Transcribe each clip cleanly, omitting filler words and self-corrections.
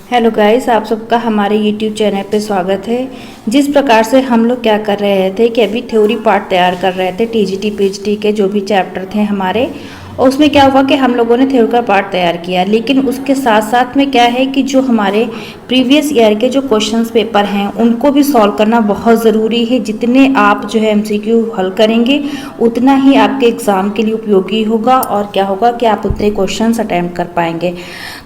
Hello guys, आप सबका हमारे यूट्यूब चैनल पे स्वागत है। जिस प्रकार से हम लोग क्या कर रहे थे कि अभी थ्योरी पार्ट तैयार कर रहे थे टीजीटी पीएचडी के जो भी चैप्टर थे हमारे, और उसमें क्या हुआ कि हम लोगों ने थ्योरी का पार्ट तैयार किया, लेकिन उसके साथ साथ में क्या है कि जो हमारे प्रीवियस ईयर के जो क्वेश्चंस पेपर हैं उनको भी सॉल्व करना बहुत ज़रूरी है। जितने आप जो है एमसीक्यू हल करेंगे उतना ही आपके एग्ज़ाम के लिए उपयोगी होगा और क्या होगा कि आप उतने क्वेश्चंस अटेम्प्ट कर पाएंगे।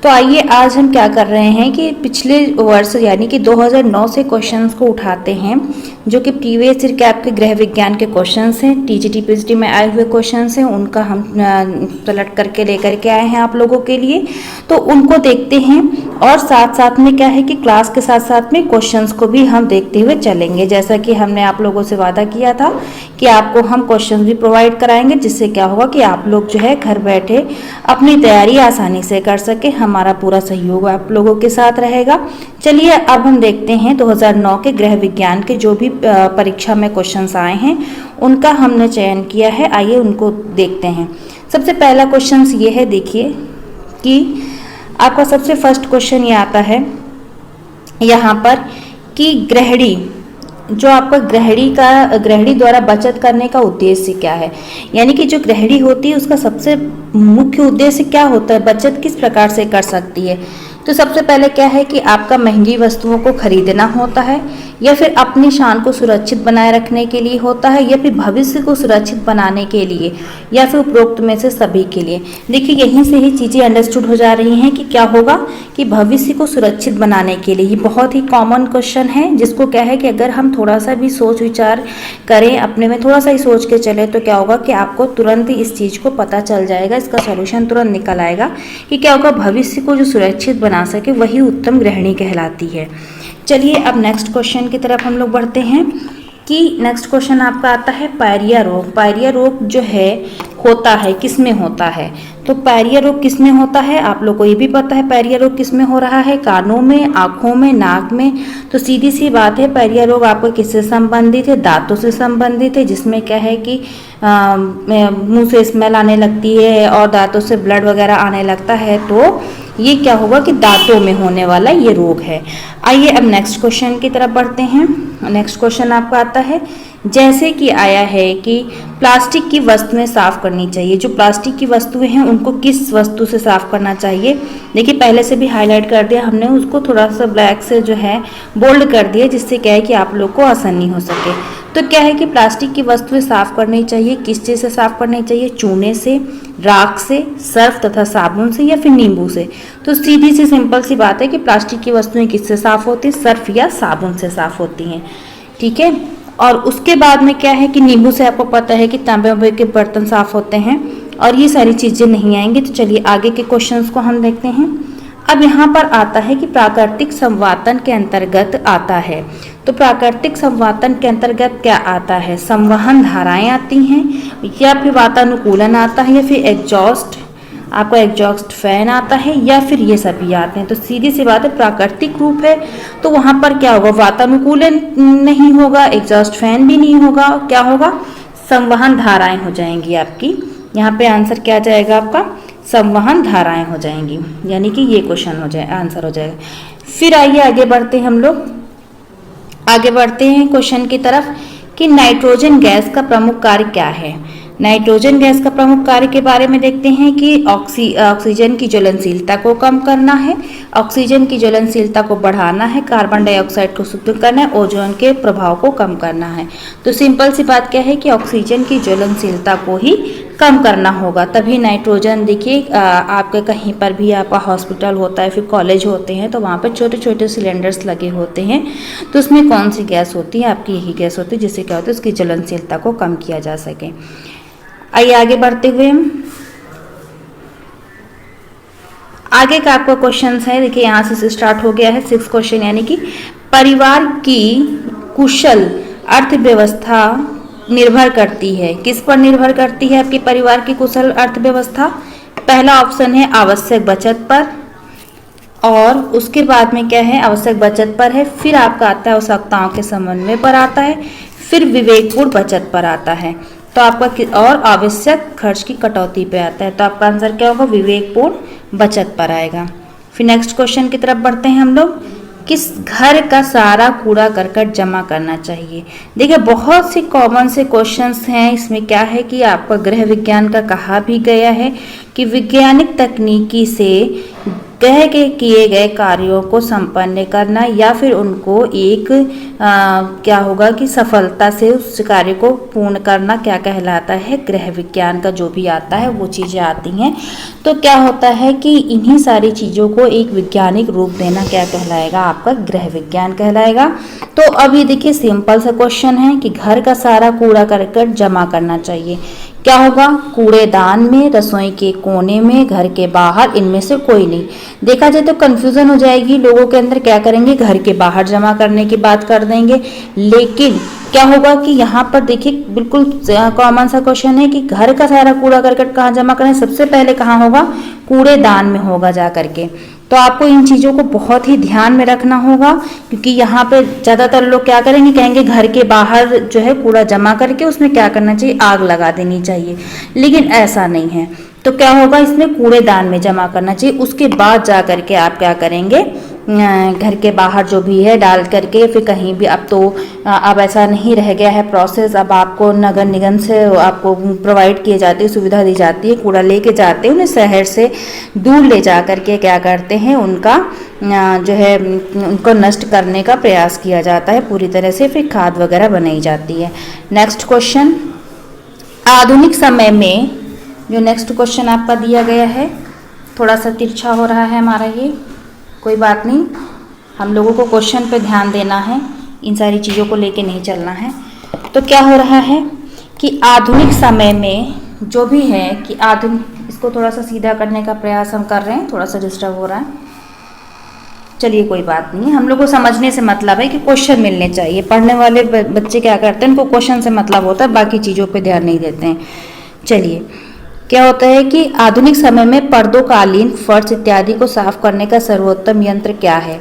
तो आइए आज हम क्या कर रहे हैं कि पिछले वर्ष यानी कि 2009 से क्वेश्चंस को उठाते हैं, जो कि प्रीवियस ईयर के आपके गृह विज्ञान के क्वेश्चंस हैं, टीजीटी पीएचडी में आए हुए क्वेश्चंस हैं, उनका हम पलट करके लेकर के आए हैं आप लोगों के लिए। तो उनको देखते हैं और साथ साथ में क्या है कि क्लास के साथ साथ में क्वेश्चंस को भी हम देखते हुए चलेंगे, जैसा कि हमने आप लोगों से वादा किया था कि आपको हम क्वेश्चंस भी प्रोवाइड कराएंगे, जिससे क्या होगा कि आप लोग जो है घर बैठे अपनी तैयारी आसानी से कर सके। हमारा पूरा सहयोग आप लोगों के साथ रहेगा। चलिए अब हम देखते हैं 2009 के गृह विज्ञान के जो भी परीक्षा में क्वेश्चंस आए हैं उनका हमने चयन किया है। आइए उनको देखते हैं। सबसे पहला क्वेश्चन ये है, देखिए कि आपका सबसे फर्स्ट क्वेश्चन ये आता है यहाँ पर कि गृहिणी, जो आपका गृहिणी द्वारा बचत करने का उद्देश्य क्या है। यानी कि जो गृहिणी होती है उसका सबसे मुख्य उद्देश्य क्या होता है, बचत किस प्रकार से कर सकती है। तो सबसे पहले क्या है कि आपका महंगी वस्तुओं को खरीदना होता है, या फिर अपनी शान को सुरक्षित बनाए रखने के लिए होता है, या फिर भविष्य को सुरक्षित बनाने के लिए, या फिर उपरोक्त में से सभी के लिए। देखिए यहीं से ही चीज़ें अंडरस्टूड हो जा रही हैं कि क्या होगा कि भविष्य को सुरक्षित बनाने के लिए। ये बहुत ही कॉमन क्वेश्चन है, जिसको क्या है कि अगर हम थोड़ा सा भी सोच विचार करें, अपने में थोड़ा सा ही सोच के चले, तो क्या होगा कि आपको तुरंत ही इस चीज़ को पता चल जाएगा, इसका सॉल्यूशन तुरंत निकल आएगा कि क्या होगा, भविष्य को जो सुरक्षित बना सके वही उत्तम गृहिणी कहलाती है। चलिए अब नेक्स्ट क्वेश्चन की तरफ हम लोग बढ़ते हैं कि नेक्स्ट क्वेश्चन आपका आता है पायरिया रोग। पायरिया रोग जो है होता है किस में होता है, तो पायरिया रोग किस में होता है, आप लोग को ये भी पता है पायरिया रोग किस में हो रहा है, कानों में, आँखों में, नाक में। तो सीधी सी बात है, पायरिया रोग आपको किससे संबंधित है, दांतों से संबंधित है, जिसमें क्या है कि मुंह से स्मेल आने लगती है और दांतों से ब्लड वगैरह आने लगता है। तो ये क्या होगा कि दांतों में होने वाला ये रोग है। आइए अब नेक्स्ट क्वेश्चन की तरफ बढ़ते हैं। नेक्स्ट क्वेश्चन आपका आता है, जैसे कि आया है कि प्लास्टिक की वस्तुएं साफ करनी चाहिए। जो प्लास्टिक की वस्तुएं हैं उनको किस वस्तु से साफ करना चाहिए। देखिए पहले से भी हाईलाइट कर दिया हमने, उसको थोड़ा सा ब्लैक से जो है बोल्ड कर दिया, जिससे क्या है कि आप लोग को आसानी हो सके। तो क्या है कि प्लास्टिक की वस्तुएं साफ करनी चाहिए, किस चीज़ से साफ करनी चाहिए, चूने से, राख से, सर्फ तथा साबुन से, या फिर नींबू से। तो सीधी सी सिंपल सी बात है कि प्लास्टिक की वस्तुएं किससे साफ होती हैं, सर्फ या साबुन से साफ होती हैं। ठीक है, और उसके बाद में क्या है कि नींबू से आपको पता है कि तांबे के बर्तन साफ होते हैं, और ये सारी चीज़ें नहीं आएंगी। तो चलिए आगे के क्वेश्चंस को हम देखते हैं। अब यहाँ पर आता है कि प्राकृतिक संवातन के अंतर्गत आता है। तो प्राकृतिक संवातन के अंतर्गत क्या आता है, संवहन धाराएं आती हैं, या फिर वातानुकूलन आता है, या फिर एग्जॉस्ट, आपका एग्जॉस्ट फैन आता है, या फिर ये सभी आते हैं। तो सीधी सी बात है, प्राकृतिक रूप है तो वहाँ पर क्या होगा, वातानुकूलन नहीं होगा, एग्जॉस्ट फैन भी नहीं होगा, क्या होगा, संवहन धाराएं हो जाएंगी आपकी। यहाँ पे आंसर क्या जाएगा आपका, संवहन धाराएं हो जाएंगी, यानी कि ये क्वेश्चन हो जाए आंसर हो जाएगा। फिर आइए आगे बढ़ते हैं, हम लोग आगे बढ़ते हैं क्वेश्चन की तरफ कि नाइट्रोजन गैस का प्रमुख कार्य क्या है। नाइट्रोजन गैस का प्रमुख कार्य के बारे में देखते हैं कि ऑक्सीजन की ज्वलनशीलता को कम करना है, ऑक्सीजन की ज्वलनशीलता को बढ़ाना है, कार्बन डाइऑक्साइड को शुद्ध करना है, ओजोन के प्रभाव को कम करना है। तो सिंपल सी बात क्या है कि ऑक्सीजन की ज्वलनशीलता को ही कम करना होगा, तभी नाइट्रोजन। देखिए आपके कहीं पर भी आपका हॉस्पिटल होता है, फिर कॉलेज होते हैं, तो वहाँ पर छोटे छोटे सिलेंडर्स लगे होते हैं, तो उसमें कौन सी गैस होती है, आपकी यही गैस होती है, जिससे क्या होता है उसकी ज्वलनशीलता को कम किया जा सके। आइए आगे बढ़ते हुए आगे का आपका क्वेश्चन है, देखिए यहाँ से स्टार्ट हो गया है 6 क्वेश्चन, यानी कि परिवार की कुशल अर्थव्यवस्था निर्भर करती है, किस पर निर्भर करती है आपके परिवार की कुशल अर्थव्यवस्था। पहला ऑप्शन है आवश्यक बचत पर, और उसके बाद में क्या है, आवश्यक बचत पर है, फिर आपका आता है आवश्यकताओं के समन्वय पर आता है, फिर विवेकपूर्ण बचत पर आता है, तो आपका और आवश्यक खर्च की कटौती पे आता है। तो आपका आंसर क्या होगा, विवेकपूर्ण बचत पर आएगा। फिर नेक्स्ट क्वेश्चन की तरफ बढ़ते हैं हम लोग। किस घर का सारा कूड़ा करकट जमा करना चाहिए? देखिए बहुत से कॉमन से क्वेश्चंस हैं। इसमें क्या है कि आपका गृह विज्ञान का कहा भी गया है कि वैज्ञानिक तकनीकी से कह के किए गए कार्यों को संपन्न करना या फिर उनको एक क्या होगा कि सफलता से उस कार्य को पूर्ण करना क्या कहलाता है? गृह विज्ञान का जो भी आता है वो चीज़ें आती हैं। तो क्या होता है कि इन्हीं सारी चीज़ों को एक वैज्ञानिक रूप देना क्या कहलाएगा? आपका गृह विज्ञान कहलाएगा। तो अब ये देखिए सिंपल सा क्वेश्चन है कि घर का सारा कूड़ा करकट जमा करना चाहिए। क्या होगा? कूड़ेदान में, रसोई के कोने में, घर के बाहर, इनमें से कोई नहीं। देखा जाए तो कंफ्यूजन हो जाएगी लोगों के अंदर, क्या करेंगे घर के बाहर जमा करने की बात कर देंगे। लेकिन क्या होगा कि यहाँ पर देखिए बिल्कुल कॉमन सा क्वेश्चन है कि घर का सारा कूड़ा करकट कहाँ जमा करें? सबसे पहले कहाँ होगा? कूड़ेदान में होगा जा करके। तो आपको इन चीज़ों को बहुत ही ध्यान में रखना होगा, क्योंकि यहाँ पे ज़्यादातर लोग क्या करेंगे, कहेंगे घर के बाहर जो है कूड़ा जमा करके उसमें क्या करना चाहिए? आग लगा देनी चाहिए। लेकिन ऐसा नहीं है। तो क्या होगा? इसमें कूड़ेदान में जमा करना चाहिए। उसके बाद जा करके आप क्या करेंगे? घर के बाहर जो भी है डाल करके फिर कहीं भी। अब तो अब ऐसा नहीं रह गया है प्रोसेस। अब आपको नगर निगम से आपको प्रोवाइड किए जाती है, सुविधा दी जाती है, कूड़ा लेके जाते हैं, उन्हें शहर से दूर ले जा करके क्या करते हैं, उनका जो है उनको नष्ट करने का प्रयास किया जाता है पूरी तरह से, फिर खाद वगैरह बनाई जाती है। नेक्स्ट क्वेश्चन, आधुनिक समय में जो नेक्स्ट क्वेश्चन आपका दिया गया है थोड़ा सा तिरछा हो रहा है हमारा, ये कोई बात नहीं, हम लोगों को क्वेश्चन पे ध्यान देना है, इन सारी चीज़ों को लेके नहीं चलना है। तो क्या हो रहा है कि आधुनिक समय में जो भी है कि आधुनिक, इसको थोड़ा सा सीधा करने का प्रयास हम कर रहे हैं, थोड़ा सा डिस्टर्ब हो रहा है, चलिए कोई बात नहीं। हम लोग को समझने से मतलब है कि क्वेश्चन मिलने चाहिए। पढ़ने वाले बच्चे क्या करते हैं, उनको क्वेश्चन से मतलब होता है, बाकी चीज़ों पे ध्यान नहीं देते हैं। चलिए, क्या होता है कि आधुनिक समय में पर्दों, कालीन, फर्श इत्यादि को साफ करने का सर्वोत्तम यंत्र क्या है?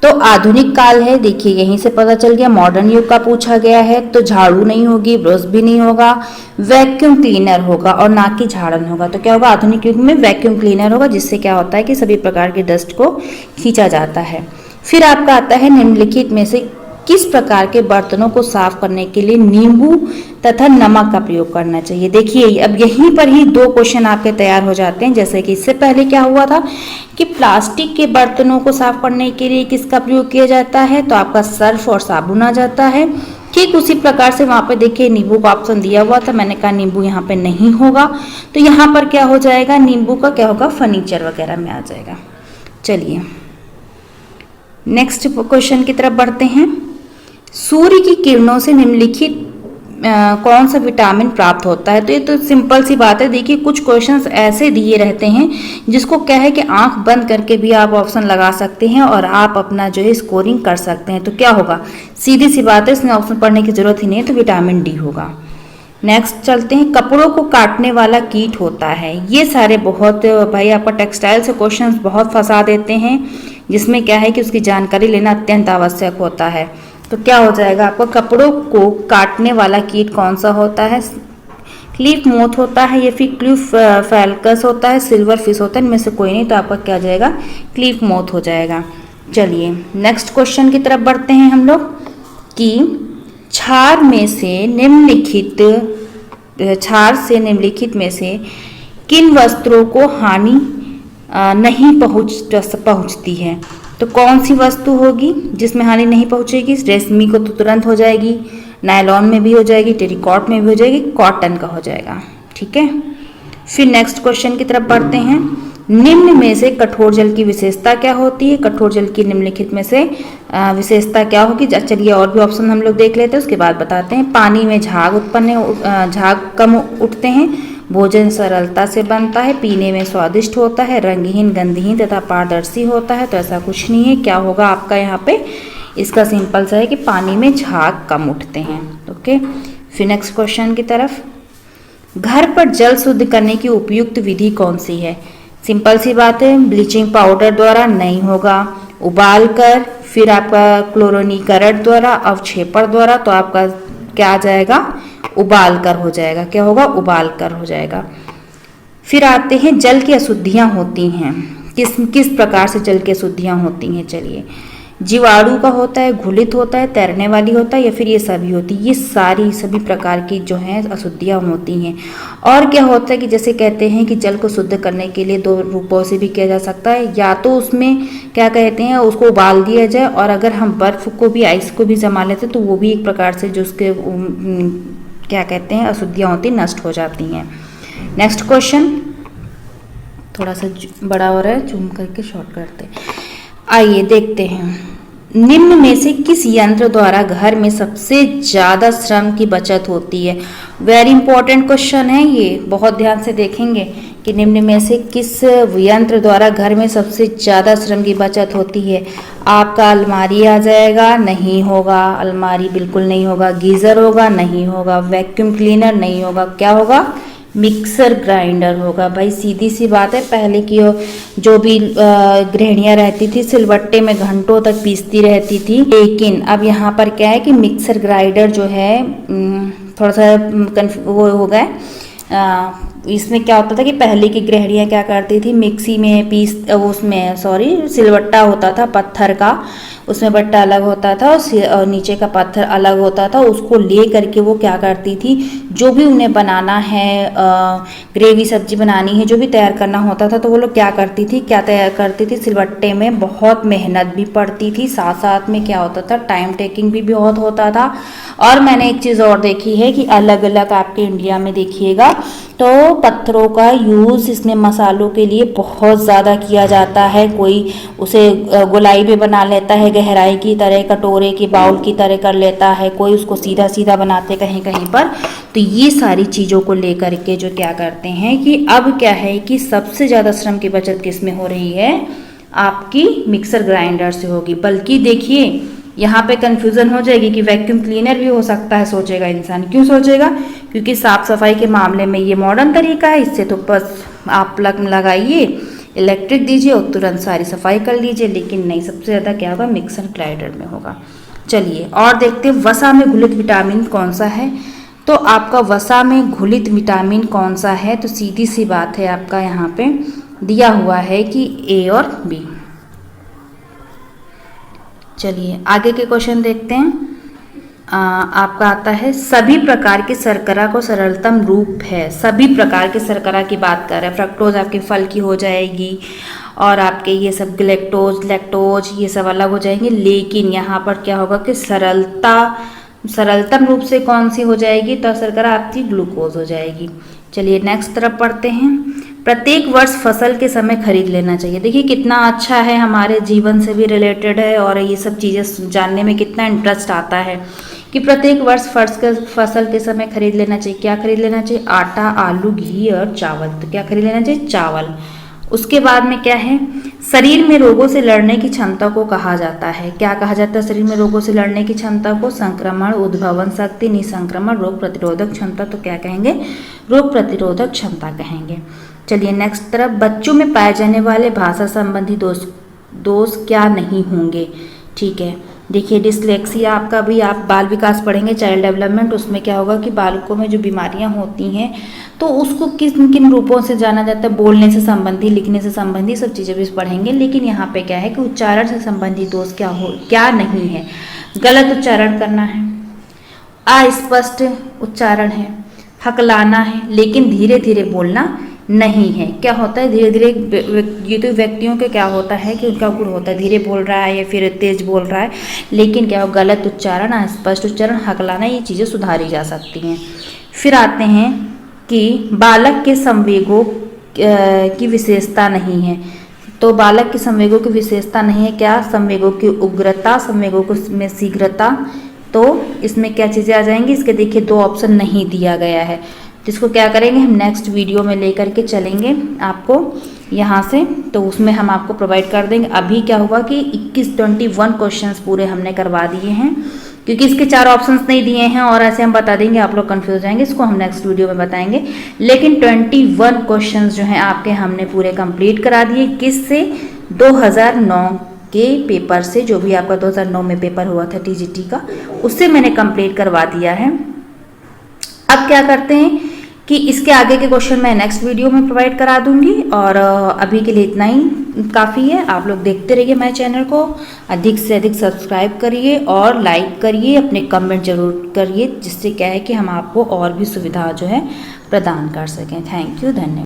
तो आधुनिक काल है, देखिए यहीं से पता चल गया। मॉडर्न युग का पूछा गया है तो झाड़ू नहीं होगी, ब्रश भी नहीं होगा, वैक्यूम क्लीनर होगा और ना कि झाड़न होगा। तो क्या होगा? आधुनिक युग में वैक्यूम क्लीनर होगा, जिससे क्या होता है कि सभी प्रकार के डस्ट को खींचा जाता है। फिर आपका आता है निम्नलिखित में से किस प्रकार के बर्तनों को साफ करने के लिए नींबू तथा नमक का प्रयोग करना चाहिए? देखिए अब यहीं पर ही दो क्वेश्चन आपके तैयार हो जाते हैं। जैसे कि इससे पहले क्या हुआ था कि प्लास्टिक के बर्तनों को साफ करने के लिए किसका प्रयोग किया जाता है? तो आपका सर्फ और साबुन आ जाता है। ठीक उसी प्रकार से वहां पे देखिए नींबू का ऑप्शन दिया हुआ था, मैंने कहा नींबू यहाँ पे नहीं होगा, तो यहाँ पर क्या हो जाएगा? नींबू का क्या होगा? फर्नीचर वगैरह में आ जाएगा। चलिए नेक्स्ट क्वेश्चन की तरफ बढ़ते हैं। सूर्य की किरणों से निम्नलिखित कौन सा विटामिन प्राप्त होता है? तो ये तो सिंपल सी बात है। देखिए कुछ क्वेश्चंस ऐसे दिए रहते हैं जिसको क्या है कि आंख बंद करके भी आप ऑप्शन लगा सकते हैं और आप अपना जो है स्कोरिंग कर सकते हैं। तो क्या होगा? सीधी सी बात है, इसमें ऑप्शन पढ़ने की जरूरत ही नहीं है, तो विटामिन डी होगा। नेक्स्ट चलते हैं, कपड़ों को काटने वाला कीट होता है। ये सारे बहुत भाई आपका टेक्सटाइल से क्वेश्चंस बहुत फंसा देते हैं, जिसमें क्या है कि उसकी जानकारी लेना अत्यंत आवश्यक होता है। तो क्या हो जाएगा आपको? कपड़ों को काटने वाला कीट कौन सा होता है? क्लीफ मोथ होता है या फिर क्लीफ फैल्कस होता है, सिल्वर फिश होता है, इनमें से कोई नहीं, तो आपका क्या हो जाएगा? क्लीफ मोथ हो जाएगा। चलिए नेक्स्ट क्वेश्चन की तरफ बढ़ते हैं हम लोग कि क्षार से निम्नलिखित में से किन वस्त्रों को हानि नहीं पहुंचती है? तो कौन सी वस्तु होगी जिसमें हानि नहीं पहुंचेगी? रेशमी को तो तुरंत हो जाएगी, नायलॉन में भी हो जाएगी, टेरिकॉट में भी हो जाएगी, कॉटन का हो जाएगा। ठीक है, फिर नेक्स्ट क्वेश्चन की तरफ बढ़ते हैं। निम्न में से कठोर जल की विशेषता क्या होती है? कठोर जल की निम्नलिखित में से विशेषता क्या होगी? चलिए और भी ऑप्शन हम लोग देख लेते हैं, उसके बाद बताते हैं। पानी में झाग कम उठते हैं, भोजन सरलता से बनता है, पीने में स्वादिष्ट होता है, रंगहीन, गंधहीन तथा पारदर्शी होता है। तो ऐसा कुछ नहीं है। क्या होगा आपका यहाँ पे? इसका सिंपल सा है कि पानी में झाग कम उठते हैं। ओके, फिर नेक्स्ट क्वेश्चन की तरफ, घर पर जल शुद्ध करने की उपयुक्त विधि कौन सी है? सिंपल सी बात है, ब्लीचिंग पाउडर द्वारा नहीं होगा, उबाल कर, फिर आपका क्लोरीनीकरण द्वारा, अवक्षेपण द्वारा। तो आपका क्या आ जाएगा? उबाल कर हो जाएगा। क्या होगा? उबाल कर हो जाएगा। फिर आते हैं जल की अशुद्धियां होती हैं। किस किस प्रकार से जल की अशुद्धियाँ होती हैं। चलिए, जीवाणु का होता है, घुलित होता है, तैरने वाली होता है, या फिर ये सभी होती है। ये सारी सभी प्रकार की जो हैं अशुद्धियाँ होती हैं। और क्या होता है कि जैसे कहते हैं कि जल को शुद्ध करने के लिए दो रूपों से भी किया जा सकता है, या तो उसमें क्या कहते हैं उसको उबाल दिया जाए, और अगर हम बर्फ को भी, आइस को भी जमा लेते तो वो भी एक प्रकार से जो उसके क्या कहते हैं अशुद्धियाँ होती नष्ट हो जाती हैं। नेक्स्ट क्वेश्चन थोड़ा सा बड़ा हो रहा है, जूम करके शॉर्ट करते हैं। आइए देखते हैं, निम्न में से किस यंत्र द्वारा घर में सबसे ज़्यादा श्रम की बचत होती है। वेरी इंपॉर्टेंट क्वेश्चन है ये, बहुत ध्यान से देखेंगे कि निम्न में से किस यंत्र द्वारा घर में सबसे ज़्यादा श्रम की बचत होती है। आपका अलमारी आ जाएगा, नहीं होगा। अलमारी बिल्कुल नहीं होगा। गीज़र होगा, नहीं होगा। वैक्यूम क्लीनर नहीं होगा। क्या होगा? मिक्सर ग्राइंडर होगा। भाई सीधी सी बात है, पहले की जो भी गृहिणियाँ रहती थी सिलबट्टे में घंटों तक पीसती रहती थी, लेकिन अब यहाँ पर क्या है कि मिक्सर ग्राइंडर जो है थोड़ा सा वो हो गया। इसमें क्या होता था कि पहले की गृहिणियाँ क्या करती थी, मिक्सी में सिलबट्टा होता था पत्थर का, उसमें बट्टा अलग होता था और नीचे का पत्थर अलग होता था। उसको ले करके वो क्या करती थी, जो भी उन्हें बनाना है, ग्रेवी सब्जी बनानी है, जो भी तैयार करना होता था, तो वो लोग क्या तैयार करती थी सिलबट्टे में। बहुत मेहनत भी पड़ती थी, साथ साथ में क्या होता था, टाइम टेकिंग भी बहुत होता था। और मैंने एक चीज़ और देखी है कि अलग अलग आपके इंडिया में देखिएगा तो पत्थरों का यूज़ इसमें मसालों के लिए बहुत ज़्यादा किया जाता है। कोई उसे गोलाई में बना लेता है, गहराई की तरह, कटोरे की बाउल की तरह कर लेता है, कोई उसको सीधा सीधा बनाते कहीं कहीं पर। तो ये सारी चीज़ों को लेकर के जो क्या करते हैं कि अब क्या है कि सबसे ज़्यादा श्रम की बचत किस में हो रही है, आपकी मिक्सर ग्राइंडर से होगी। बल्कि देखिए यहाँ पे कंफ्यूजन हो जाएगी कि वैक्यूम क्लीनर भी हो सकता है, सोचेगा इंसान। क्यों सोचेगा? क्योंकि साफ सफाई के मामले में ये मॉडर्न तरीका है, इससे तो बस आप प्लग लगाइए, इलेक्ट्रिक दीजिए और तुरंत सारी सफाई कर लीजिए। लेकिन नहीं, सबसे ज़्यादा क्या होगा, मिक्सर ग्राइंडर में होगा। चलिए और देखते हैं वसा में घुलित विटामिन कौन सा है। तो आपका वसा में घुलित विटामिन कौन सा है, तो सीधी सी बात है, आपका यहाँ पे दिया हुआ है कि ए और बी। चलिए आगे के क्वेश्चन देखते हैं। आपका आता है सभी प्रकार की शर्करा को सरलतम रूप है। सभी प्रकार के शर्करा की बात कर रहे हैं। फ्रक्टोज आपके फल की हो जाएगी, और आपके ये सब ग्लैक्टोज, लैक्टोज ये सब अलग हो जाएंगे। लेकिन यहाँ पर क्या होगा कि सरलतम रूप से कौन सी हो जाएगी, तो शर्करा आपकी ग्लूकोज हो जाएगी। चलिए नेक्स्ट तरफ पढ़ते हैं। प्रत्येक वर्ष फसल के समय खरीद लेना चाहिए। देखिए कितना अच्छा है, हमारे जीवन से भी रिलेटेड है, और ये सब चीज़ें जानने में कितना इंटरेस्ट आता है कि प्रत्येक वर्ष फसल के समय खरीद लेना चाहिए। क्या खरीद लेना चाहिए? आटा, आलू, घी और चावल। तो क्या खरीद लेना चाहिए? चावल। उसके बाद में क्या है, शरीर में रोगों से लड़ने की क्षमता को कहा जाता है। क्या कहा जाता है शरीर में रोगों से लड़ने की क्षमता को? संक्रमण, उद्भवन शक्ति, निसंक्रमण, रोग प्रतिरोधक क्षमता। तो क्या कहेंगे? रोग प्रतिरोधक क्षमता कहेंगे। चलिए नेक्स्ट तरफ, बच्चों में पाए जाने वाले भाषा संबंधी दोष क्या नहीं होंगे। ठीक है, देखिए डिस्लेक्सिया आपका भी आप बाल विकास पढ़ेंगे, चाइल्ड डेवलपमेंट, उसमें क्या होगा कि बालकों में जो बीमारियां होती हैं तो उसको किन किन रूपों से जाना जाता है, बोलने से संबंधी, लिखने से संबंधी सब चीज़ें भी पढ़ेंगे। लेकिन यहाँ पे क्या है कि उच्चारण से संबंधी दोष क्या नहीं है। गलत उच्चारण करना है, अस्पष्ट उच्चारण है, हकलाना है, लेकिन धीरे धीरे बोलना नहीं है। क्या होता है धीरे धीरे, ये तो व्यक्तियों के क्या होता है कि उनका गुण होता है, धीरे बोल रहा है या फिर तेज बोल रहा है, लेकिन क्या हो, गलत उच्चारण, अस्पष्ट उच्चारण, हकलाना, ये चीज़ें सुधारी जा सकती हैं। फिर आते हैं कि बालक के संवेगों की विशेषता नहीं है। तो बालक के संवेगों की विशेषता नहीं है। क्या? संवेगों की उग्रता, संवेगों में शीघ्रता। तो इसमें क्या चीज़ें आ जाएंगी, इसके देखिए दो ऑप्शन नहीं दिया गया है, जिसको क्या करेंगे हम नेक्स्ट वीडियो में लेकर के चलेंगे आपको यहाँ से, तो उसमें हम आपको प्रोवाइड कर देंगे। अभी क्या हुआ कि 21 क्वेश्चंस पूरे हमने करवा दिए हैं, क्योंकि इसके 4 ऑप्शंस नहीं दिए हैं और ऐसे हम बता देंगे, आप लोग कंफ्यूज हो जाएंगे, इसको हम नेक्स्ट वीडियो में बताएंगे। लेकिन 21 क्वेश्चंस जो हैं आपके हमने पूरे कंप्लीट करा दिए। किससे? 2009 के पेपर से, जो भी आपका 2009 में पेपर हुआ था टीजीटी का, उससे मैंने कंप्लीट करवा दिया है। अब क्या करते हैं कि इसके आगे के क्वेश्चन मैं नेक्स्ट वीडियो में प्रोवाइड करा दूंगी, और अभी के लिए इतना ही। काफ़ी है। आप लोग देखते रहिए मेरे चैनल को, अधिक से अधिक सब्सक्राइब करिए और लाइक करिए, अपने कमेंट जरूर करिए, जिससे क्या है कि हम आपको और भी सुविधा जो है प्रदान कर सकें। थैंक यू, धन्यवाद।